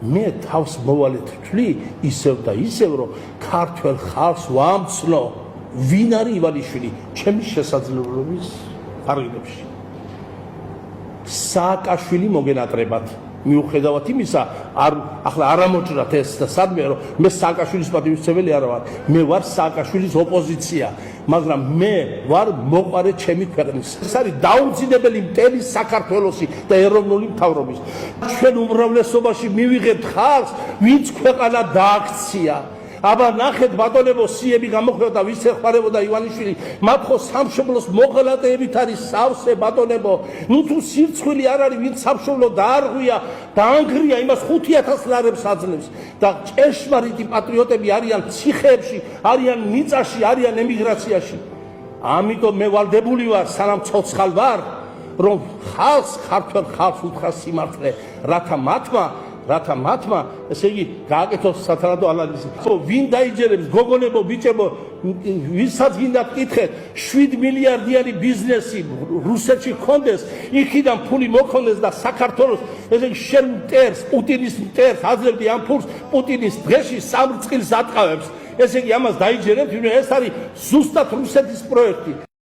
მე თავს მოვალეთ თვლი ისევ და ისევ რომ ქართველ ხალხს ვამცნო ვინ არის ივანიშვილი ჩემი შესაძლებლობის ფარგლებში სააკაშვილი მოგენატრებათ მიუხედავად იმისა ახლა არ ამოჭრათ ეს და სადმე რომ მე სააკაშვილის პატივისცემელი არ ვარ მე ვარ სააკაშვილის ოპოზიცია მაგრამ მე ვარ მოყარე ჩემი ქვეყნის ეს არის დაუძინებელი მთელი საქართველოსი და ეროვნული მთავრობის ჩვენ უმრავლესობაში მივიღებთ ხალხს ვინც ქვეყანა დააქცია აბა ნახეთ ბატონებო სიები გამოხდა ვის ეხმარებოდა ივანიშვილი მათ ხო სამშობლოს მოღალატეებით არის სავსე ბატონებო ნუ თუ სირცხვილი არ არის ვინც სამშობლო დაარღვია დაანგრია იმას 5000 ლარებს აძლევს და ჭეშმარიტი პატრიოტები არიან ციხეებში არიან მიწაში არიან ემიგრაციაში ამიტომ მე ვალდებული ვარ სანამ ცოცხალ ვარ რომ ხალხს ქართველ ხალხს უთხრა სიმართლე რათა მათმა ესე იგი გააკეთოს სათანადო ანალიზი. ვინ დაიჯერებს გოგონებო ბიჭებო ვისაც გინდა გკითხეთ 7 მილიარდიანი ბიზნესი რუსეთში გქონდეს იქიდან ფული მოქონდეს და საქართველოს ესე იგი შენ მტერს პუტინის მტერს აძლევდი ამ ფულს პუტინის დღეში 3 წელს ატყავებს ესე იგი ამას დაიჯერებთ ეს არის ზუსტად რუსეთის პროექტი